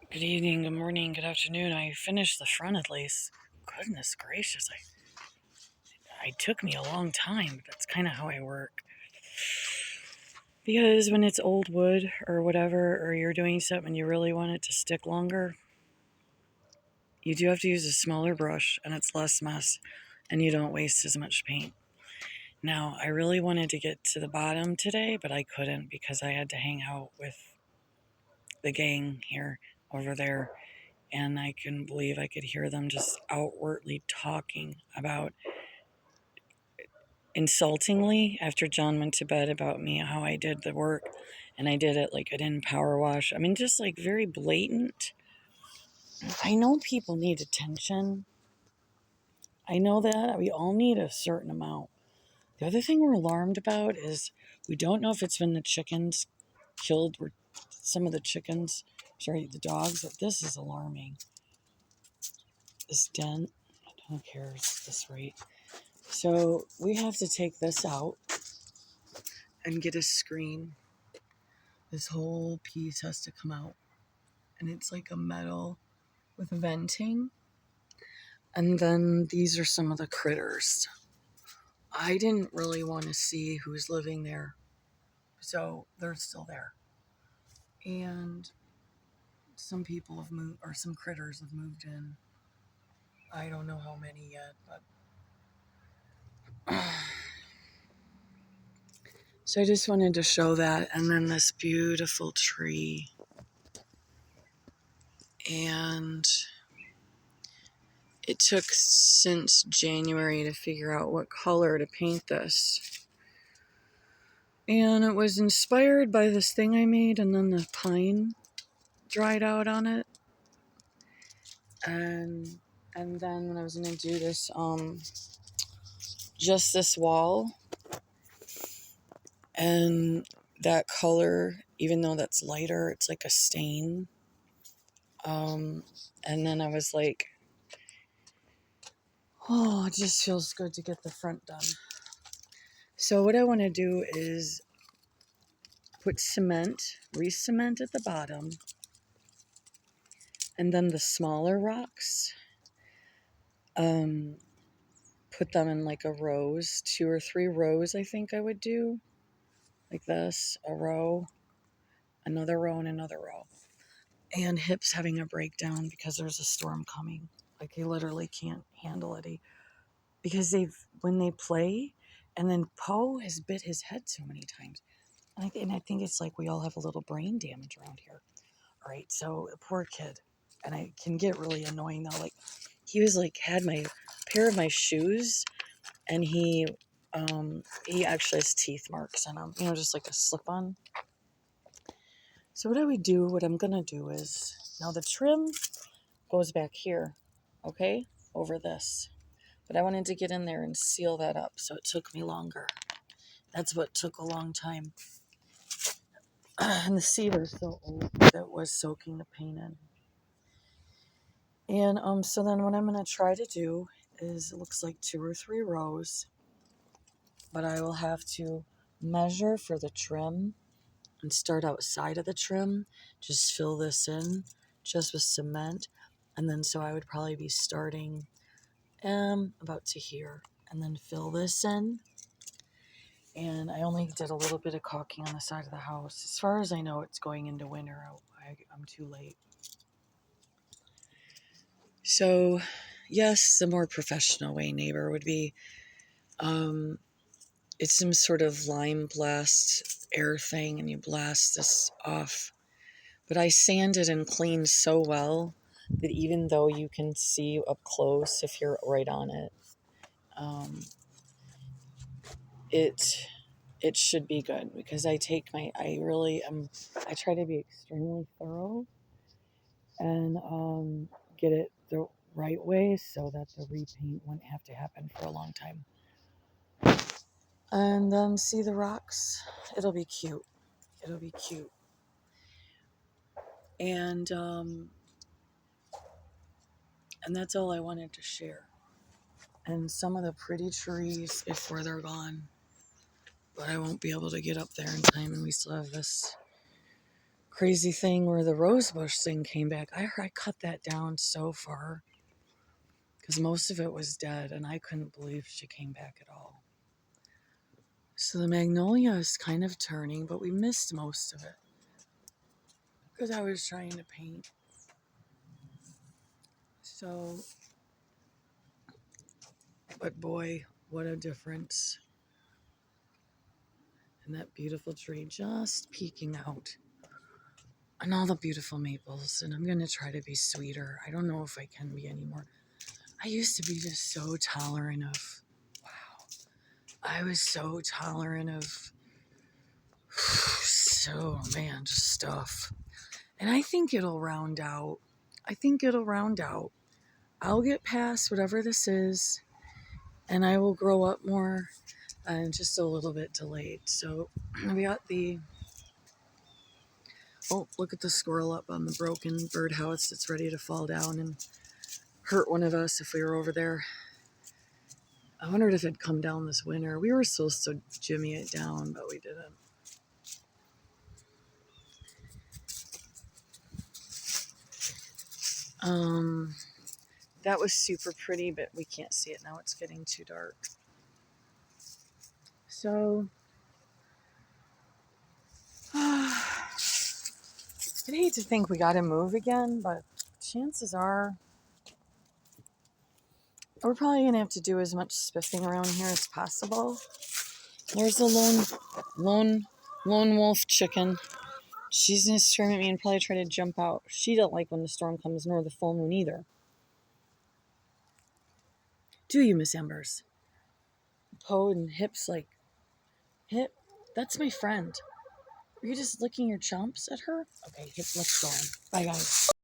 Good evening, good morning, good afternoon. I finished the front at least. Goodness gracious, it took me a long time, but that's kind of how I work. Because when it's old wood or whatever, or you're doing something and you really want it to stick longer, you do have to use a smaller brush and it's less mess and you don't waste as much paint. Now, I really wanted to get to the bottom today, but I couldn't because I had to hang out with the gang here over there. And I couldn't believe I could hear them just outwardly talking about insultingly after John went to bed about me, how I did the work and I did it like I didn't power wash. I mean, just like very blatant. I know people need attention. I know that we all need a certain amount. The other thing we're alarmed about is we don't know if it's been the chickens killed or some of the chickens, sorry, the dogs. This is alarming. This dent, I don't care at this rate. So we have to take this out and get a screen. This whole piece has to come out. And it's like a metal with venting. And then these are some of the critters. I didn't really want to see who's living there. So they're still there. And some people have moved, or some critters have moved in. I don't know how many yet, but. So I just wanted to show that. And then this beautiful tree. And it took since January to figure out what color to paint this. And it was inspired by this thing I made, and then the pine dried out on it. And then when I was gonna do this, just this wall, and that color, even though that's lighter, it's like a stain. And then I was like, oh, it just feels good to get the front done. So what I want to do is put cement, re-cement at the bottom, and then the smaller rocks, put them in like a rows, 2 or 3 rows I think I would do, like this, a row, another row, and another row. And Hip's having a breakdown because there's a storm coming. Like he literally can't handle it. Because when they play, and then Poe has bit his head so many times. And I think it's like we all have a little brain damage around here. All right, so a poor kid. And I can get really annoying though. Like he was like, had my pair of my shoes, and he actually has teeth marks in them, just like a slip-on. So what I'm gonna do is, now the trim goes back here, okay, over this. But I wanted to get in there and seal that up, so it took me longer. That's what took a long time. And the cedar's so old that was soaking the paint in. And so then what I'm gonna try to do is, it looks like 2 or 3 rows, but I will have to measure for the trim and start outside of the trim, just fill this in just with cement. And then so I would probably be starting about to here, and then fill this in. And I only did a little bit of caulking on the side of the house. As far as I know, it's going into winter. I'm too late. So yes, the more professional way, neighbor, would be it's some sort of lime blast air thing, and you blast this off. But I sanded and cleaned so well that even though you can see up close if you're right on it, it should be good, because I try to be extremely thorough and get it the right way so that the repaint wouldn't have to happen for a long time. And then see the rocks? It'll be cute. It'll be cute. And that's all I wanted to share. And some of the pretty trees, before they're gone, but I won't be able to get up there in time, and we still have this crazy thing where the rosebush thing came back. I cut that down so far because most of it was dead, and I couldn't believe she came back at all. So the magnolia is kind of turning, but we missed most of it because I was trying to paint. So, but boy, what a difference. And that beautiful tree just peeking out. And all the beautiful maples. And I'm going to try to be sweeter. I don't know if I can be anymore. I used to be just so tolerant of, wow. I was so tolerant of, so, man, just stuff. And I think it'll round out. I think it'll round out. I'll get past whatever this is. And I will grow up more. Just a little bit delayed. So we got the, oh, look at the squirrel up on the broken birdhouse that's ready to fall down and hurt one of us if we were over there. I wondered if it'd come down this winter. We were supposed to jimmy it down, but we didn't. That was super pretty, but we can't see it now. It's getting too dark. So, I'd hate to think we got to move again, but chances are we're probably going to have to do as much spiffing around here as possible. There's a lone wolf chicken. She's going to scream at me and probably try to jump out. She don't like when the storm comes, nor the full moon either. Do you, Miss Embers? Poe and Hip's like, Hip, that's my friend. Are you just licking your chomps at her? Okay, Hip, let's go. Bye, guys.